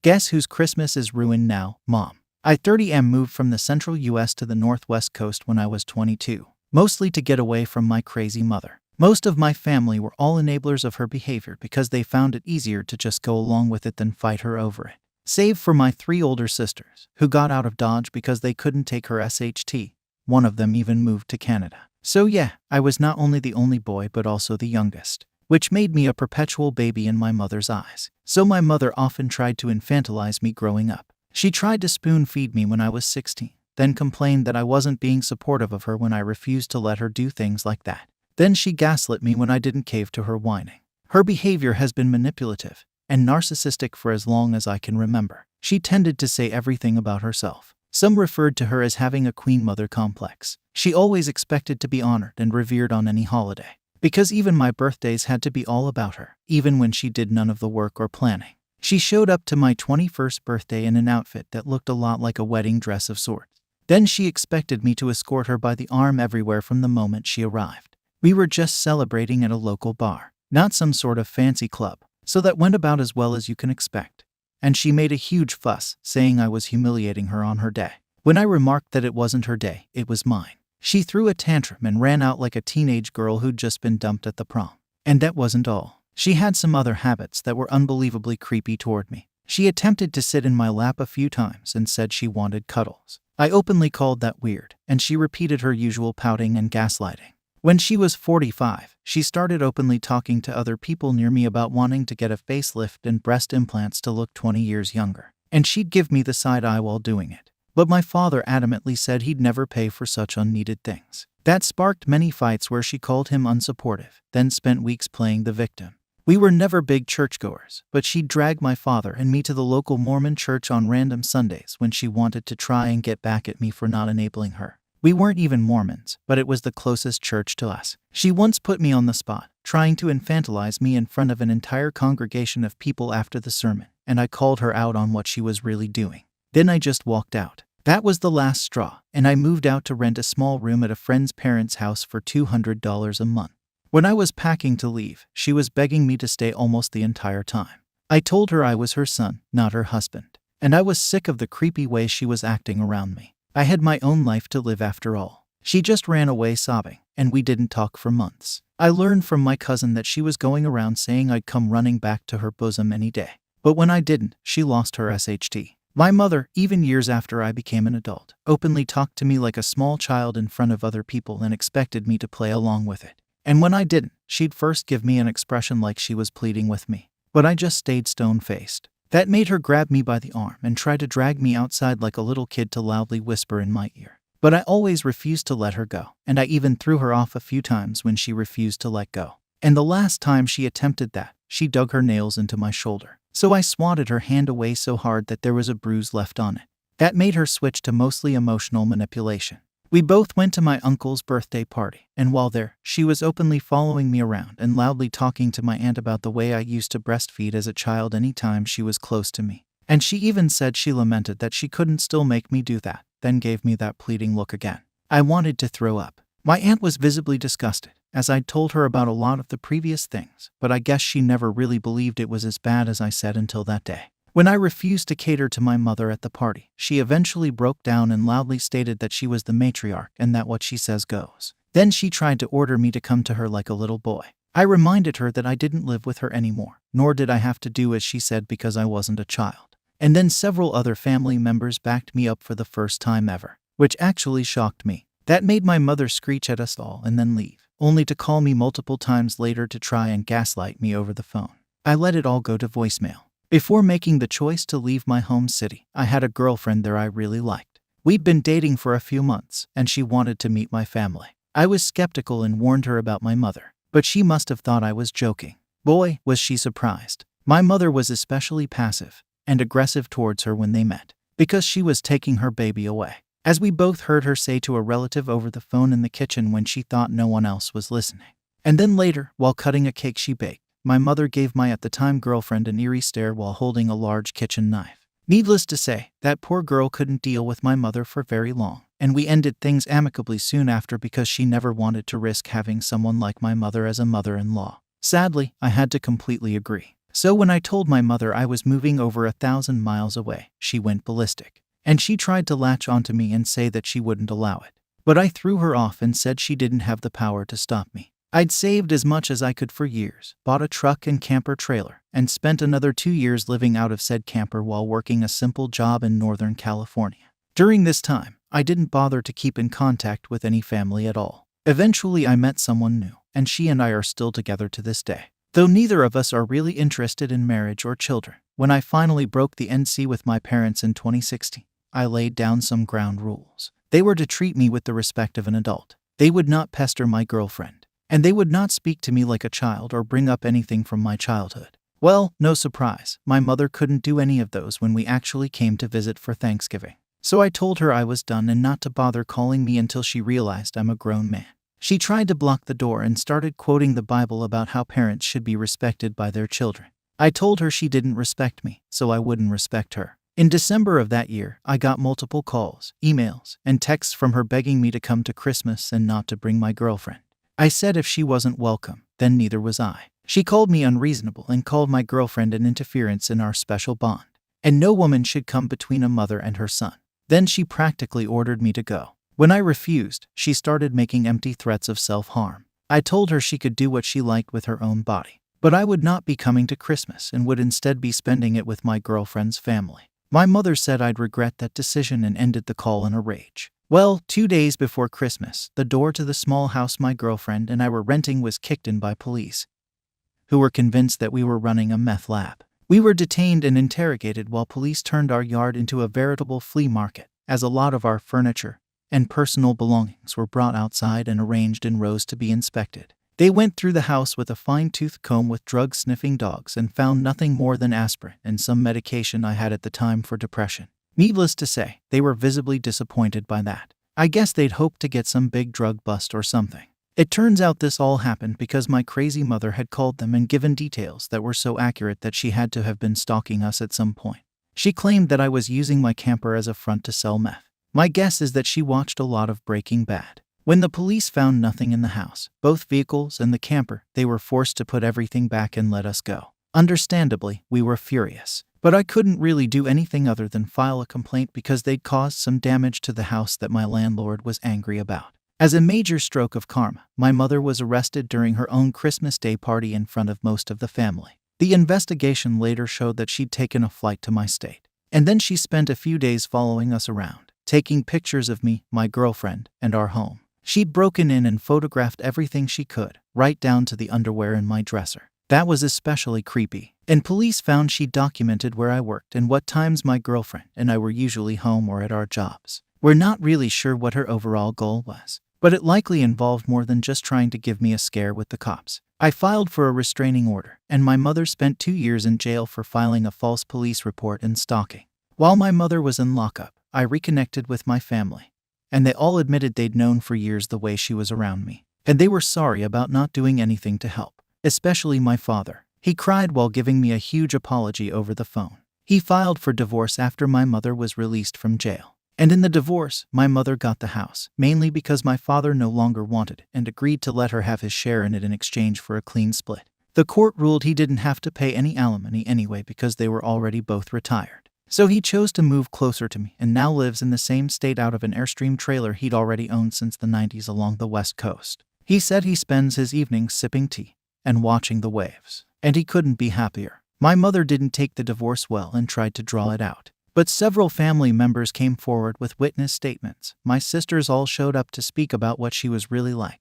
Guess whose Christmas is ruined now, Mom? I 30 moved from the central US to the northwest coast when I was 22, mostly to get away from my crazy mother. Most of my family were all enablers of her behavior because they found it easier to just go along with it than fight her over it. Save for my 3 older sisters, who got out of Dodge because they couldn't take her SHT. One of them even moved to Canada. So yeah, I was not only the only boy but also the youngest, which made me a perpetual baby in my mother's eyes. So my mother often tried to infantilize me growing up. She tried to spoon-feed me when I was 16, then complained that I wasn't being supportive of her when I refused to let her do things like that. Then she gaslit me when I didn't cave to her whining. Her behavior has been manipulative and narcissistic for as long as I can remember. She tended to say everything about herself. Some referred to her as having a queen mother complex. She always expected to be honored and revered on any holiday, because even my birthdays had to be all about her, even when she did none of the work or planning. She showed up to my 21st birthday in an outfit that looked a lot like a wedding dress of sorts. Then she expected me to escort her by the arm everywhere from the moment she arrived. We were just celebrating at a local bar, not some sort of fancy club, so that went about as well as you can expect. And she made a huge fuss, saying I was humiliating her on her day. When I remarked that it wasn't her day, it was mine, she threw a tantrum and ran out like a teenage girl who'd just been dumped at the prom. And that wasn't all. She had some other habits that were unbelievably creepy toward me. She attempted to sit in my lap a few times and said she wanted cuddles. I openly called that weird, and she repeated her usual pouting and gaslighting. When she was 45, she started openly talking to other people near me about wanting to get a facelift and breast implants to look 20 years younger. And she'd give me the side eye while doing it. But my father adamantly said he'd never pay for such unneeded things. That sparked many fights where she called him unsupportive, then spent weeks playing the victim. We were never big churchgoers, but she'd drag my father and me to the local Mormon church on random Sundays when she wanted to try and get back at me for not enabling her. We weren't even Mormons, but it was the closest church to us. She once put me on the spot, trying to infantilize me in front of an entire congregation of people after the sermon, and I called her out on what she was really doing. Then I just walked out. That was the last straw, and I moved out to rent a small room at a friend's parents' house for $200 a month. When I was packing to leave, she was begging me to stay almost the entire time. I told her I was her son, not her husband, and I was sick of the creepy way she was acting around me. I had my own life to live after all. She just ran away sobbing, and we didn't talk for months. I learned from my cousin that she was going around saying I'd come running back to her bosom any day. But when I didn't, she lost her SHT. My mother, even years after I became an adult, openly talked to me like a small child in front of other people and expected me to play along with it. And when I didn't, she'd first give me an expression like she was pleading with me. But I just stayed stone-faced. That made her grab me by the arm and try to drag me outside like a little kid to loudly whisper in my ear. But I always refused to let her go, and I even threw her off a few times when she refused to let go. And the last time she attempted that, she dug her nails into my shoulder. So I swatted her hand away so hard that there was a bruise left on it. That made her switch to mostly emotional manipulation. We both went to my uncle's birthday party, and while there, she was openly following me around and loudly talking to my aunt about the way I used to breastfeed as a child anytime she was close to me. And she even said she lamented that she couldn't still make me do that, then gave me that pleading look again. I wanted to throw up. My aunt was visibly disgusted, as I'd told her about a lot of the previous things, but I guess she never really believed it was as bad as I said until that day. When I refused to cater to my mother at the party, she eventually broke down and loudly stated that she was the matriarch and that what she says goes. Then she tried to order me to come to her like a little boy. I reminded her that I didn't live with her anymore, nor did I have to do as she said because I wasn't a child. And then several other family members backed me up for the first time ever, which actually shocked me. That made my mother screech at us all and then leave, only to call me multiple times later to try and gaslight me over the phone. I let it all go to voicemail. Before making the choice to leave my home city, I had a girlfriend there I really liked. We'd been dating for a few months, and she wanted to meet my family. I was skeptical and warned her about my mother, but she must have thought I was joking. Boy, was she surprised. My mother was especially passive and aggressive towards her when they met, because she was taking her baby away, as we both heard her say to a relative over the phone in the kitchen when she thought no one else was listening. And then later, while cutting a cake she baked, my mother gave my at-the-time girlfriend an eerie stare while holding a large kitchen knife. Needless to say, that poor girl couldn't deal with my mother for very long, and we ended things amicably soon after because she never wanted to risk having someone like my mother as a mother-in-law. Sadly, I had to completely agree. So when I told my mother I was moving over 1,000 miles away, she went ballistic. And she tried to latch onto me and say that she wouldn't allow it. But I threw her off and said she didn't have the power to stop me. I'd saved as much as I could for years, bought a truck and camper trailer, and spent another 2 years living out of said camper while working a simple job in Northern California. During this time, I didn't bother to keep in contact with any family at all. Eventually, I met someone new, and she and I are still together to this day. Though neither of us are really interested in marriage or children, when I finally broke the NC with my parents in 2016, I laid down some ground rules. They were to treat me with the respect of an adult. They would not pester my girlfriend. And they would not speak to me like a child or bring up anything from my childhood. Well, no surprise, my mother couldn't do any of those when we actually came to visit for Thanksgiving. So I told her I was done and not to bother calling me until she realized I'm a grown man. She tried to block the door and started quoting the Bible about how parents should be respected by their children. I told her she didn't respect me, so I wouldn't respect her. In December of that year, I got multiple calls, emails, and texts from her begging me to come to Christmas and not to bring my girlfriend. I said if she wasn't welcome, then neither was I. She called me unreasonable and called my girlfriend an interference in our special bond. And no woman should come between a mother and her son. Then she practically ordered me to go. When I refused, she started making empty threats of self-harm. I told her she could do what she liked with her own body, but I would not be coming to Christmas and would instead be spending it with my girlfriend's family. My mother said I'd regret that decision and ended the call in a rage. Well, 2 days before Christmas, the door to the small house my girlfriend and I were renting was kicked in by police, who were convinced that we were running a meth lab. We were detained and interrogated while police turned our yard into a veritable flea market, as a lot of our furniture and personal belongings were brought outside and arranged in rows to be inspected. They went through the house with a fine-tooth comb with drug-sniffing dogs and found nothing more than aspirin and some medication I had at the time for depression. Needless to say, they were visibly disappointed by that. I guess they'd hoped to get some big drug bust or something. It turns out this all happened because my crazy mother had called them and given details that were so accurate that she had to have been stalking us at some point. She claimed that I was using my camper as a front to sell meth. My guess is that she watched a lot of Breaking Bad. When the police found nothing in the house, both vehicles and the camper, they were forced to put everything back and let us go. Understandably, we were furious. But I couldn't really do anything other than file a complaint because they'd caused some damage to the house that my landlord was angry about. As a major stroke of karma, my mother was arrested during her own Christmas Day party in front of most of the family. The investigation later showed that she'd taken a flight to my state. And then she spent a few days following us around, taking pictures of me, my girlfriend, and our home. She'd broken in and photographed everything she could, right down to the underwear in my dresser. That was especially creepy. And police found she documented where I worked and what times my girlfriend and I were usually home or at our jobs. We're not really sure what her overall goal was, but it likely involved more than just trying to give me a scare with the cops. I filed for a restraining order, and my mother spent 2 years in jail for filing a false police report and stalking. While my mother was in lockup, I reconnected with my family, and they all admitted they'd known for years the way she was around me, and they were sorry about not doing anything to help, especially my father. He cried while giving me a huge apology over the phone. He filed for divorce after my mother was released from jail. And in the divorce, my mother got the house, mainly because my father no longer wanted it and agreed to let her have his share in it in exchange for a clean split. The court ruled he didn't have to pay any alimony anyway because they were already both retired. So he chose to move closer to me and now lives in the same state out of an Airstream trailer he'd already owned since the 90s along the West Coast. He said he spends his evenings sipping tea and watching the waves, and he couldn't be happier. My mother didn't take the divorce well and tried to draw it out. But several family members came forward with witness statements. My sisters all showed up to speak about what she was really like.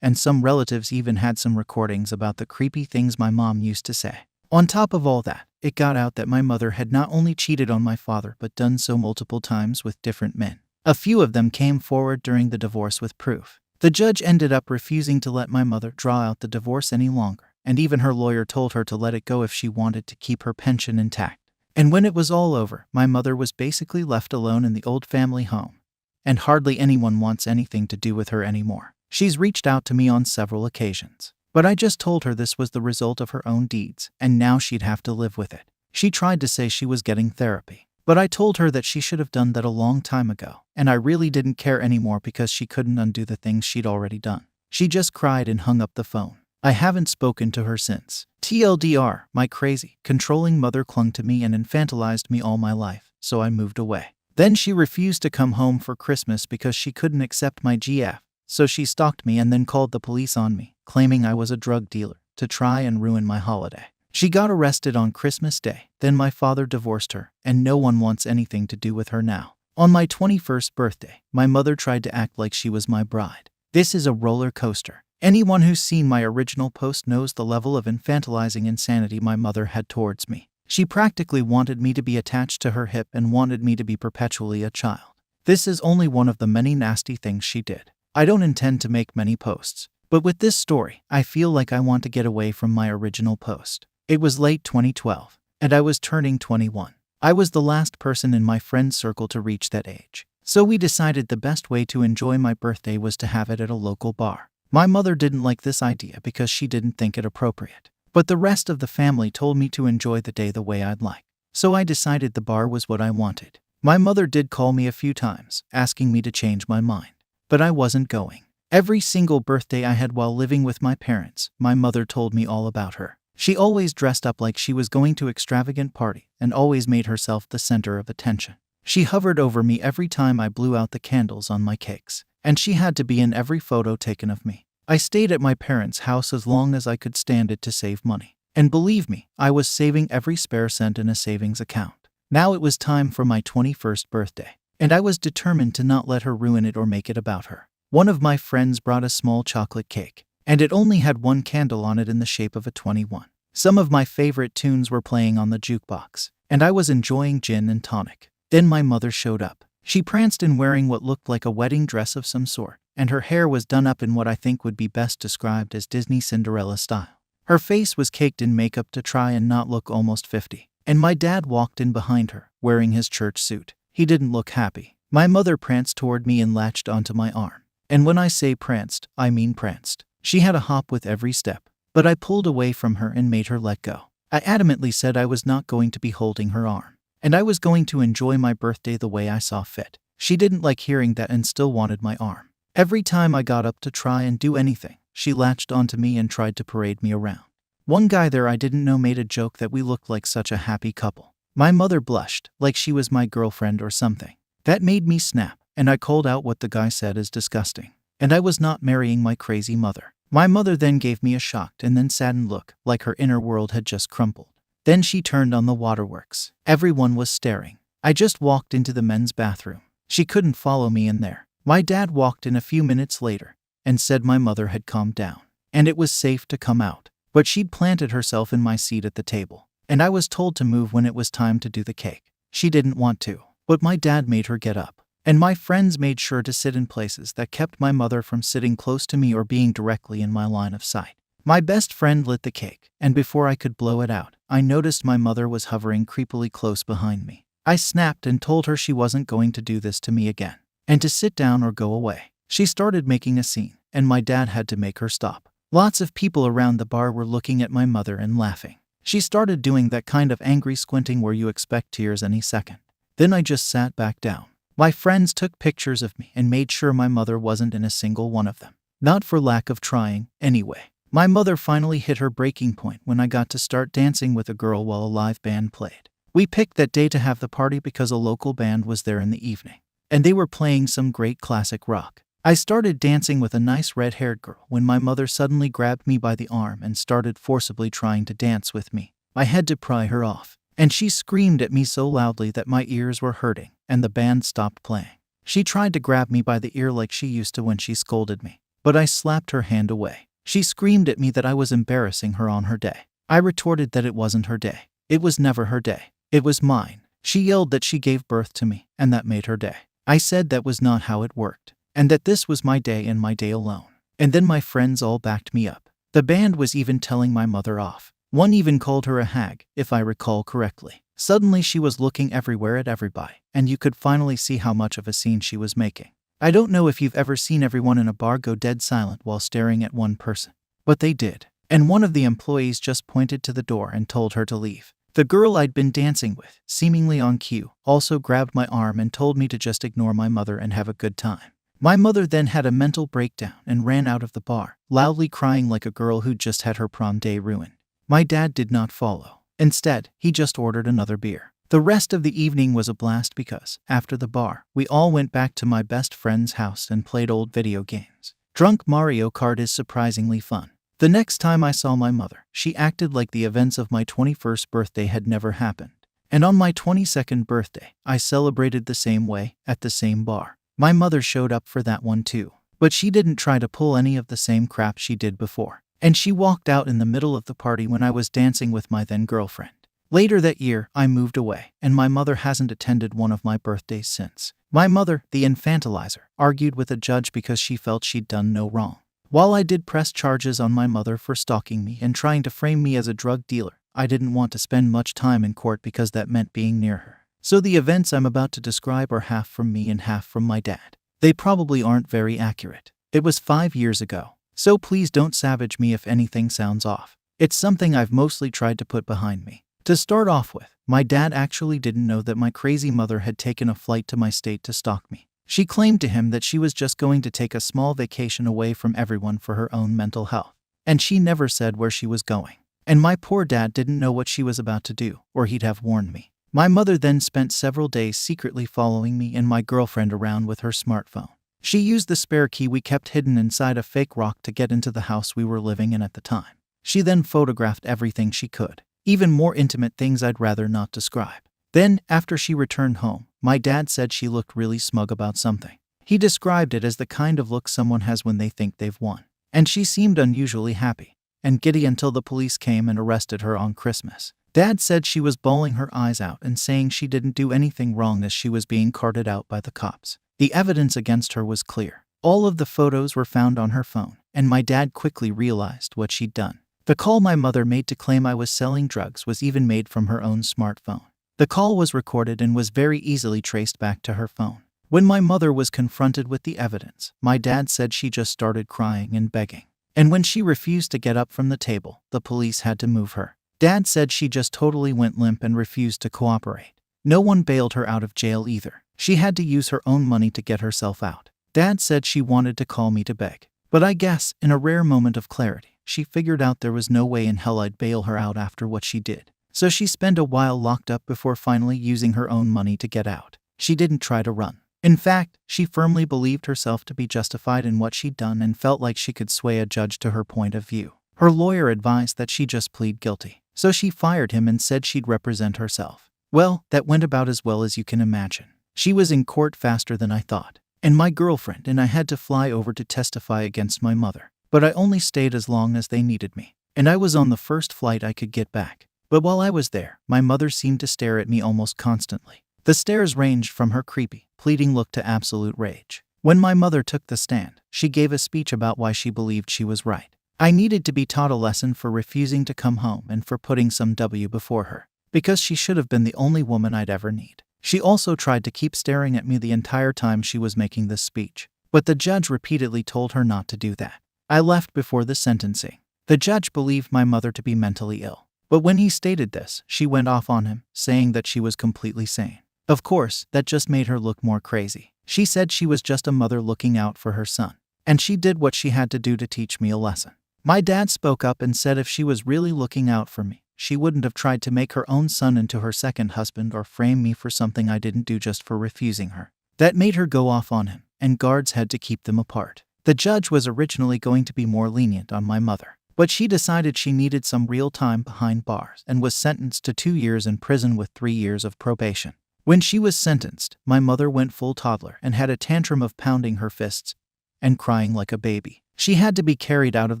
And some relatives even had some recordings about the creepy things my mom used to say. On top of all that, it got out that my mother had not only cheated on my father but done so multiple times with different men. A few of them came forward during the divorce with proof. The judge ended up refusing to let my mother draw out the divorce any longer, and even her lawyer told her to let it go if she wanted to keep her pension intact. And when it was all over, my mother was basically left alone in the old family home. And hardly anyone wants anything to do with her anymore. She's reached out to me on several occasions. But I just told her this was the result of her own deeds, and now she'd have to live with it. She tried to say she was getting therapy. But I told her that she should have done that a long time ago, and I really didn't care anymore because she couldn't undo the things she'd already done. She just cried and hung up the phone. I haven't spoken to her since. TLDR, my crazy, controlling mother clung to me and infantilized me all my life, so I moved away. Then she refused to come home for Christmas because she couldn't accept my GF, so she stalked me and then called the police on me, claiming I was a drug dealer, to try and ruin my holiday. She got arrested on Christmas Day, then my father divorced her, and no one wants anything to do with her now. On my 21st birthday, my mother tried to act like she was my bride. This is a roller coaster. Anyone who's seen my original post knows the level of infantilizing insanity my mother had towards me. She practically wanted me to be attached to her hip and wanted me to be perpetually a child. This is only one of the many nasty things she did. I don't intend to make many posts, but with this story, I feel like I want to get away from my original post. It was late 2012, and I was turning 21. I was the last person in my friend's circle to reach that age. So we decided the best way to enjoy my birthday was to have it at a local bar. My mother didn't like this idea because she didn't think it appropriate. But the rest of the family told me to enjoy the day the way I'd like. So I decided the bar was what I wanted. My mother did call me a few times, asking me to change my mind. But I wasn't going. Every single birthday I had while living with my parents, my mother told me all about her. She always dressed up like she was going to an extravagant party and always made herself the center of attention. She hovered over me every time I blew out the candles on my cakes, and she had to be in every photo taken of me. I stayed at my parents' house as long as I could stand it to save money. And believe me, I was saving every spare cent in a savings account. Now it was time for my 21st birthday, and I was determined to not let her ruin it or make it about her. One of my friends brought a small chocolate cake, and it only had one candle on it in the shape of a 21. Some of my favorite tunes were playing on the jukebox, and I was enjoying gin and tonic. Then my mother showed up. She pranced in wearing what looked like a wedding dress of some sort, and her hair was done up in what I think would be best described as Disney Cinderella style. Her face was caked in makeup to try and not look almost 50, and my dad walked in behind her, wearing his church suit. He didn't look happy. My mother pranced toward me and latched onto my arm. And when I say pranced, I mean pranced. She had a hop with every step, but I pulled away from her and made her let go. I adamantly said I was not going to be holding her arm, and I was going to enjoy my birthday the way I saw fit. She didn't like hearing that and still wanted my arm. Every time I got up to try and do anything, she latched onto me and tried to parade me around. One guy there I didn't know made a joke that we looked like such a happy couple. My mother blushed, like she was my girlfriend or something. That made me snap, and I called out what the guy said as disgusting. And I was not marrying my crazy mother. My mother then gave me a shocked and then saddened look, like her inner world had just crumpled. Then she turned on the waterworks. Everyone was staring. I just walked into the men's bathroom. She couldn't follow me in there. My dad walked in a few minutes later and said my mother had calmed down, and it was safe to come out. But she'd planted herself in my seat at the table, and I was told to move when it was time to do the cake. She didn't want to, but my dad made her get up. And my friends made sure to sit in places that kept my mother from sitting close to me or being directly in my line of sight. My best friend lit the cake, and before I could blow it out, I noticed my mother was hovering creepily close behind me. I snapped and told her she wasn't going to do this to me again, and to sit down or go away. She started making a scene, and my dad had to make her stop. Lots of people around the bar were looking at my mother and laughing. She started doing that kind of angry squinting where you expect tears any second. Then I just sat back down. My friends took pictures of me and made sure my mother wasn't in a single one of them. Not for lack of trying, anyway. My mother finally hit her breaking point when I got to start dancing with a girl while a live band played. We picked that day to have the party because a local band was there in the evening, and they were playing some great classic rock. I started dancing with a nice red-haired girl when my mother suddenly grabbed me by the arm and started forcibly trying to dance with me. I had to pry her off, and she screamed at me so loudly that my ears were hurting, and the band stopped playing. She tried to grab me by the ear like she used to when she scolded me, but I slapped her hand away. She screamed at me that I was embarrassing her on her day. I retorted that it wasn't her day. It was never her day. It was mine. She yelled that she gave birth to me, and that made her day. I said that was not how it worked, and that this was my day and my day alone. And then my friends all backed me up. The band was even telling my mother off. One even called her a hag, if I recall correctly. Suddenly she was looking everywhere at everybody, and you could finally see how much of a scene she was making. I don't know if you've ever seen everyone in a bar go dead silent while staring at one person, but they did. And one of the employees just pointed to the door and told her to leave. The girl I'd been dancing with, seemingly on cue, also grabbed my arm and told me to just ignore my mother and have a good time. My mother then had a mental breakdown and ran out of the bar, loudly crying like a girl who'd just had her prom day ruined. My dad did not follow. Instead, he just ordered another beer. The rest of the evening was a blast because, after the bar, we all went back to my best friend's house and played old video games. Drunk Mario Kart is surprisingly fun. The next time I saw my mother, she acted like the events of my 21st birthday had never happened. And on my 22nd birthday, I celebrated the same way, at the same bar. My mother showed up for that one too. But she didn't try to pull any of the same crap she did before. And she walked out in the middle of the party when I was dancing with my then girlfriend. Later that year, I moved away, and my mother hasn't attended one of my birthdays since. My mother, the infantilizer, argued with a judge because she felt she'd done no wrong. While I did press charges on my mother for stalking me and trying to frame me as a drug dealer, I didn't want to spend much time in court because that meant being near her. So the events I'm about to describe are half from me and half from my dad. They probably aren't very accurate. It was 5 years ago. So please don't savage me if anything sounds off. It's something I've mostly tried to put behind me. To start off with, my dad actually didn't know that my crazy mother had taken a flight to my state to stalk me. She claimed to him that she was just going to take a small vacation away from everyone for her own mental health. And she never said where she was going. And my poor dad didn't know what she was about to do, or he'd have warned me. My mother then spent several days secretly following me and my girlfriend around with her smartphone. She used the spare key we kept hidden inside a fake rock to get into the house we were living in at the time. She then photographed everything she could, even more intimate things I'd rather not describe. Then, after she returned home, my dad said she looked really smug about something. He described it as the kind of look someone has when they think they've won. And she seemed unusually happy and giddy until the police came and arrested her on Christmas. Dad said she was bawling her eyes out and saying she didn't do anything wrong as she was being carted out by the cops. The evidence against her was clear. All of the photos were found on her phone, and my dad quickly realized what she'd done. The call my mother made to claim I was selling drugs was even made from her own smartphone. The call was recorded and was very easily traced back to her phone. When my mother was confronted with the evidence, my dad said she just started crying and begging. And when she refused to get up from the table, the police had to move her. Dad said she just totally went limp and refused to cooperate. No one bailed her out of jail either. She had to use her own money to get herself out. Dad said she wanted to call me to beg. But I guess, in a rare moment of clarity, she figured out there was no way in hell I'd bail her out after what she did. So she spent a while locked up before finally using her own money to get out. She didn't try to run. In fact, she firmly believed herself to be justified in what she'd done and felt like she could sway a judge to her point of view. Her lawyer advised that she just plead guilty. So she fired him and said she'd represent herself. Well, that went about as well as you can imagine. She was in court faster than I thought. And my girlfriend and I had to fly over to testify against my mother. But I only stayed as long as they needed me. And I was on the first flight I could get back. But while I was there, my mother seemed to stare at me almost constantly. The stares ranged from her creepy, pleading look to absolute rage. When my mother took the stand, she gave a speech about why she believed she was right. I needed to be taught a lesson for refusing to come home and for putting some W before her. Because she should have been the only woman I'd ever need. She also tried to keep staring at me the entire time she was making this speech. But the judge repeatedly told her not to do that. I left before the sentencing. The judge believed my mother to be mentally ill. But when he stated this, she went off on him, saying that she was completely sane. Of course, that just made her look more crazy. She said she was just a mother looking out for her son. And she did what she had to do to teach me a lesson. My dad spoke up and said if she was really looking out for me, she wouldn't have tried to make her own son into her second husband or frame me for something I didn't do just for refusing her. That made her go off on him, and guards had to keep them apart. The judge was originally going to be more lenient on my mother, but she decided she needed some real time behind bars and was sentenced to 2 years in prison with 3 years of probation. When she was sentenced, my mother went full toddler and had a tantrum of pounding her fists and crying like a baby. She had to be carried out of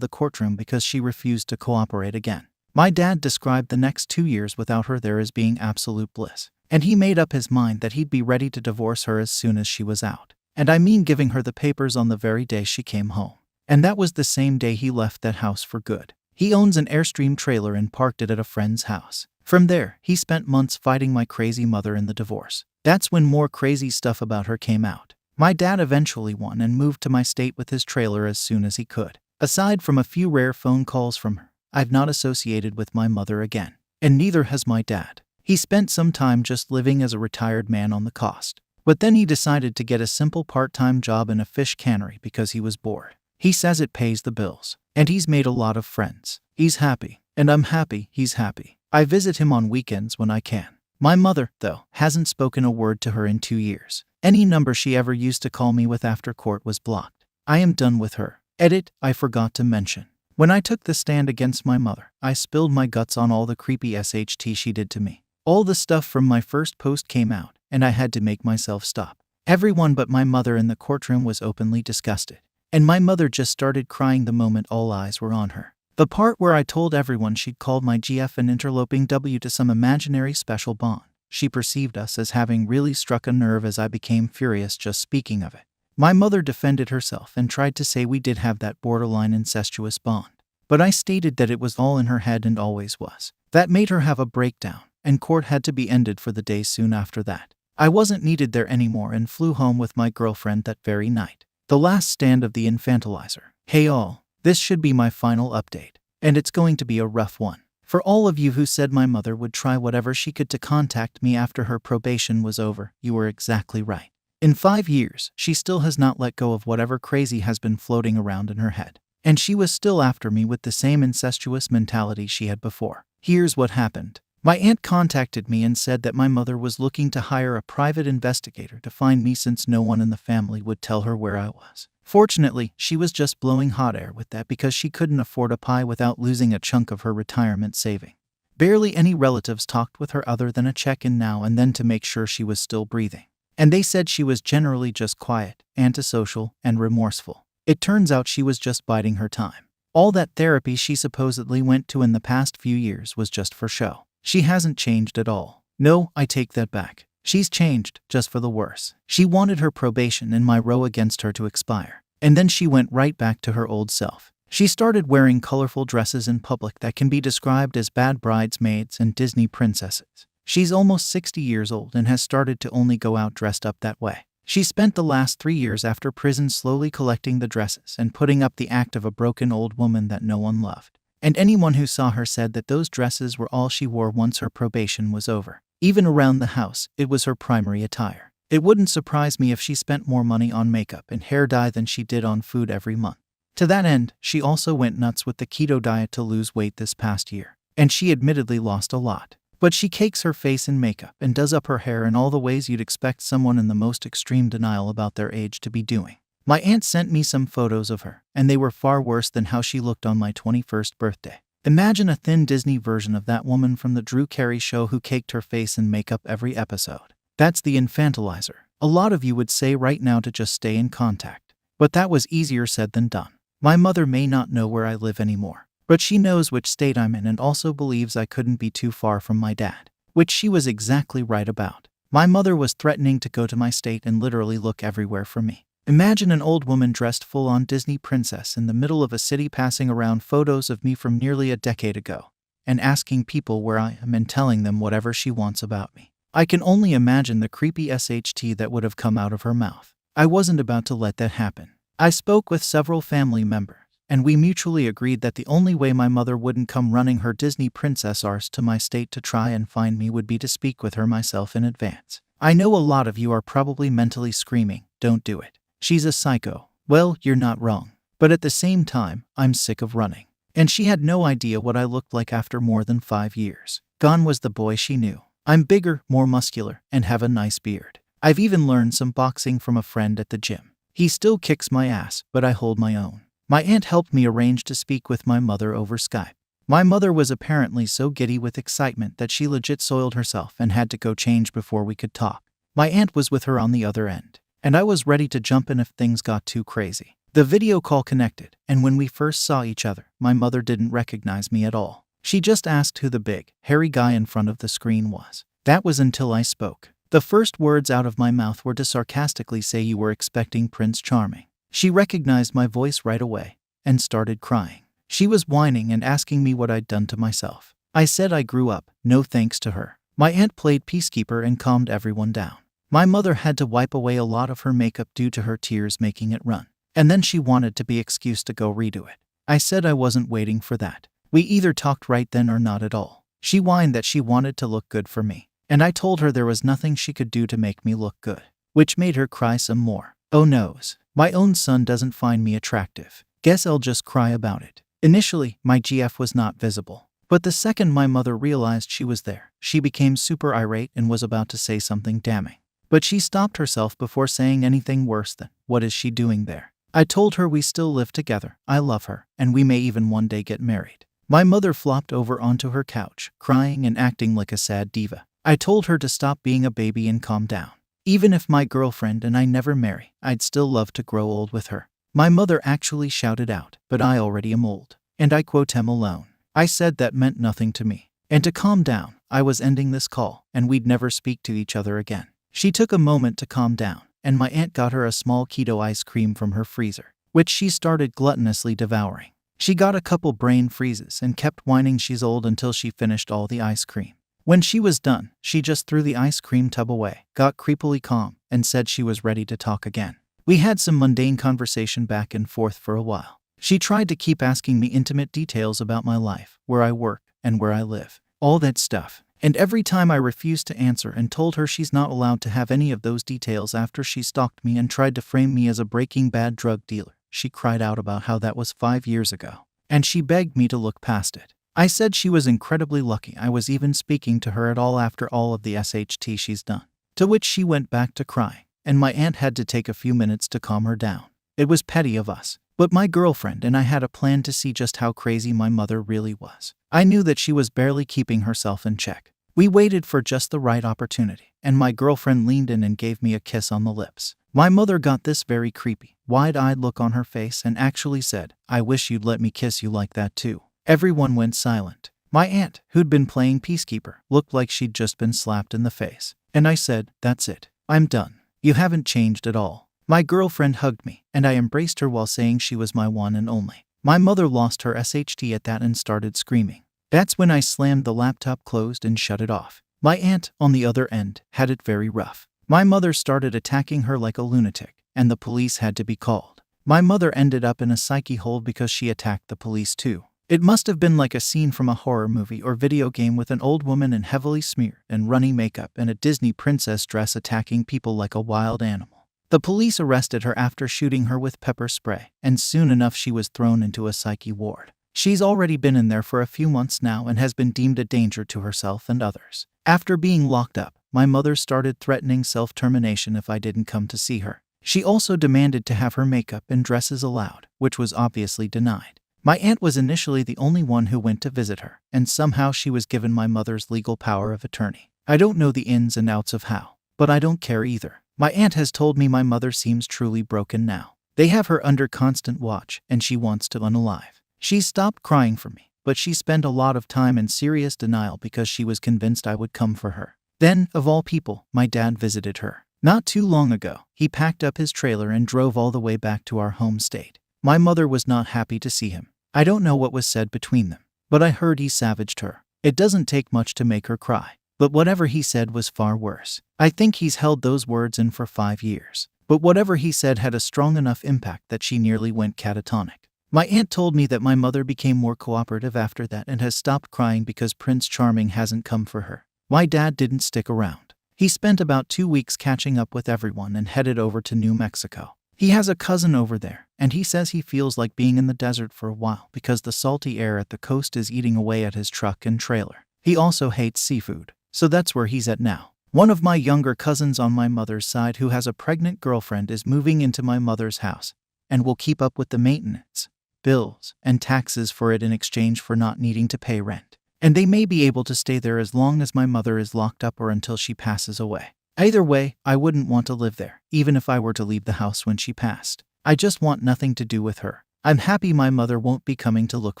the courtroom because she refused to cooperate again. My dad described the next 2 years without her there as being absolute bliss, and he made up his mind that he'd be ready to divorce her as soon as she was out. And I mean giving her the papers on the very day she came home. And that was the same day he left that house for good. He owns an Airstream trailer and parked it at a friend's house. From there, he spent months fighting my crazy mother in the divorce. That's when more crazy stuff about her came out. My dad eventually won and moved to my state with his trailer as soon as he could. Aside from a few rare phone calls from her, I've not associated with my mother again. And neither has my dad. He spent some time just living as a retired man on the coast. But then he decided to get a simple part-time job in a fish cannery because he was bored. He says it pays the bills. And he's made a lot of friends. He's happy. And I'm happy he's happy. I visit him on weekends when I can. My mother, though, hasn't spoken a word to her in 2 years. Any number she ever used to call me with after court was blocked. I am done with her. Edit, I forgot to mention. When I took the stand against my mother, I spilled my guts on all the creepy SHT she did to me. All the stuff from my first post came out, and I had to make myself stop. Everyone but my mother in the courtroom was openly disgusted. And my mother just started crying the moment all eyes were on her. The part where I told everyone she'd called my GF an interloping W to some imaginary special bond. She perceived us as having really struck a nerve as I became furious just speaking of it. My mother defended herself and tried to say we did have that borderline incestuous bond. But I stated that it was all in her head and always was. That made her have a breakdown, and court had to be ended for the day soon after that. I wasn't needed there anymore and flew home with my girlfriend that very night. The last stand of the infantilizer. Hey all, this should be my final update. And it's going to be a rough one. For all of you who said my mother would try whatever she could to contact me after her probation was over, you were exactly right. In 5 years, she still has not let go of whatever crazy has been floating around in her head. And she was still after me with the same incestuous mentality she had before. Here's what happened. My aunt contacted me and said that my mother was looking to hire a private investigator to find me since no one in the family would tell her where I was. Fortunately, she was just blowing hot air with that because she couldn't afford a pie without losing a chunk of her retirement saving. Barely any relatives talked with her other than a check-in now and then to make sure she was still breathing. And they said she was generally just quiet, antisocial, and remorseful. It turns out she was just biding her time. All that therapy she supposedly went to in the past few years was just for show. She hasn't changed at all. No, I take that back. She's changed, just for the worse. She wanted her probation and my row against her to expire. And then she went right back to her old self. She started wearing colorful dresses in public that can be described as bad bridesmaids and Disney princesses. She's almost 60 years old and has started to only go out dressed up that way. She spent the last 3 years after prison slowly collecting the dresses and putting up the act of a broken old woman that no one loved. And anyone who saw her said that those dresses were all she wore once her probation was over. Even around the house, it was her primary attire. It wouldn't surprise me if she spent more money on makeup and hair dye than she did on food every month. To that end, she also went nuts with the keto diet to lose weight this past year. And she admittedly lost a lot. But she cakes her face in makeup and does up her hair in all the ways you'd expect someone in the most extreme denial about their age to be doing. My aunt sent me some photos of her, and they were far worse than how she looked on my 21st birthday. Imagine a thin Disney version of that woman from the Drew Carey show who caked her face in makeup every episode. That's the infantilizer. A lot of you would say right now to just stay in contact. But that was easier said than done. My mother may not know where I live anymore, but she knows which state I'm in and also believes I couldn't be too far from my dad, which she was exactly right about. My mother was threatening to go to my state and literally look everywhere for me. Imagine an old woman dressed full-on Disney princess in the middle of a city passing around photos of me from nearly a decade ago and asking people where I am and telling them whatever she wants about me. I can only imagine the creepy SHT that would have come out of her mouth. I wasn't about to let that happen. I spoke with several family members, and we mutually agreed that the only way my mother wouldn't come running her Disney princess arse to my state to try and find me would be to speak with her myself in advance. I know a lot of you are probably mentally screaming, "Don't do it. She's a psycho." Well, you're not wrong. But at the same time, I'm sick of running. And she had no idea what I looked like after more than 5 years. Gone was the boy she knew. I'm bigger, more muscular, and have a nice beard. I've even learned some boxing from a friend at the gym. He still kicks my ass, but I hold my own. My aunt helped me arrange to speak with my mother over Skype. My mother was apparently so giddy with excitement that she legit soiled herself and had to go change before we could talk. My aunt was with her on the other end, and I was ready to jump in if things got too crazy. The video call connected, and when we first saw each other, my mother didn't recognize me at all. She just asked who the big, hairy guy in front of the screen was. That was until I spoke. The first words out of my mouth were to sarcastically say you were expecting Prince Charming. She recognized my voice right away and started crying. She was whining and asking me what I'd done to myself. I said I grew up, no thanks to her. My aunt played peacekeeper and calmed everyone down. My mother had to wipe away a lot of her makeup due to her tears making it run. And then she wanted to be excused to go redo it. I said I wasn't waiting for that. We either talked right then or not at all. She whined that she wanted to look good for me, and I told her there was nothing she could do to make me look good. which made her cry some more. Oh noes, my own son doesn't find me attractive. Guess I'll just cry about it. Initially, my GF was not visible. But the second my mother realized she was there, she became super irate and was about to say something damning. But she stopped herself before saying anything worse than, "What is she doing there?" I told her we still live together, I love her, and we may even one day get married. My mother flopped over onto her couch, crying and acting like a sad diva. I told her to stop being a baby and calm down. Even if my girlfriend and I never marry, I'd still love to grow old with her. My mother actually shouted out, "But I already am old, and I quote am alone." I said that meant nothing to me. And to calm down, I was ending this call, and we'd never speak to each other again. She took a moment to calm down, and my aunt got her a small keto ice cream from her freezer, which she started gluttonously devouring. She got a couple brain freezes and kept whining she's old until she finished all the ice cream. When she was done, she just threw the ice cream tub away, got creepily calm, and said she was ready to talk again. We had some mundane conversation back and forth for a while. She tried to keep asking me intimate details about my life, where I work, and where I live. All that stuff. And every time I refused to answer and told her she's not allowed to have any of those details after she stalked me and tried to frame me as a Breaking Bad drug dealer, she cried out about how that was 5 years ago. And she begged me to look past it. I said she was incredibly lucky I was even speaking to her at all after all of the SHT she's done. To which she went back to crying, and my aunt had to take a few minutes to calm her down. It was petty of us. But my girlfriend and I had a plan to see just how crazy my mother really was. I knew that she was barely keeping herself in check. We waited for just the right opportunity, and my girlfriend leaned in and gave me a kiss on the lips. My mother got this very creepy, wide-eyed look on her face and actually said, "I wish you'd let me kiss you like that too." Everyone went silent. My aunt, who'd been playing peacekeeper, looked like she'd just been slapped in the face. And I said, "That's it. I'm done. You haven't changed at all." My girlfriend hugged me, and I embraced her while saying she was my one and only. My mother lost her SHT at that and started screaming. That's when I slammed the laptop closed and shut it off. My aunt, on the other end, had it very rough. My mother started attacking her like a lunatic, and the police had to be called. My mother ended up in a psyche hold because she attacked the police too. It must have been like a scene from a horror movie or video game with an old woman in heavily smeared and runny makeup and a Disney princess dress attacking people like a wild animal. The police arrested her after shooting her with pepper spray, and soon enough she was thrown into a psyche ward. She's already been in there for a few months now and has been deemed a danger to herself and others. After being locked up, my mother started threatening self-termination if I didn't come to see her. She also demanded to have her makeup and dresses allowed, which was obviously denied. My aunt was initially the only one who went to visit her, and somehow she was given my mother's legal power of attorney. I don't know the ins and outs of how, but I don't care either. My aunt has told me my mother seems truly broken now. They have her under constant watch, and she wants to unalive. She's stopped crying for me, but she spent a lot of time in serious denial because she was convinced I would come for her. Then, of all people, my dad visited her. Not too long ago, he packed up his trailer and drove all the way back to our home state. My mother was not happy to see him. I don't know what was said between them, but I heard he savaged her. It doesn't take much to make her cry. But whatever he said was far worse. I think he's held those words in for 5 years. But whatever he said had a strong enough impact that she nearly went catatonic. My aunt told me that my mother became more cooperative after that and has stopped crying because Prince Charming hasn't come for her. My dad didn't stick around. He spent about 2 weeks catching up with everyone and headed over to New Mexico. He has a cousin over there, and he says he feels like being in the desert for a while because the salty air at the coast is eating away at his truck and trailer. He also hates seafood. So that's where he's at now. One of my younger cousins on my mother's side who has a pregnant girlfriend is moving into my mother's house and will keep up with the maintenance, bills, and taxes for it in exchange for not needing to pay rent. And they may be able to stay there as long as my mother is locked up or until she passes away. Either way, I wouldn't want to live there, even if I were to leave the house when she passed. I just want nothing to do with her. I'm happy my mother won't be coming to look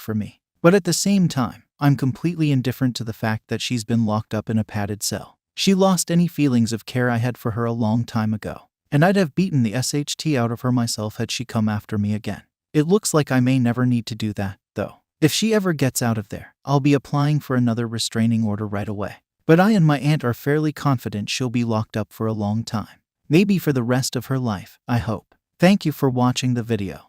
for me. But at the same time, I'm completely indifferent to the fact that she's been locked up in a padded cell. She lost any feelings of care I had for her a long time ago, and I'd have beaten the SHT out of her myself had she come after me again. It looks like I may never need to do that, though. If she ever gets out of there, I'll be applying for another restraining order right away. But I and my aunt are fairly confident she'll be locked up for a long time. Maybe for the rest of her life, I hope. Thank you for watching the video.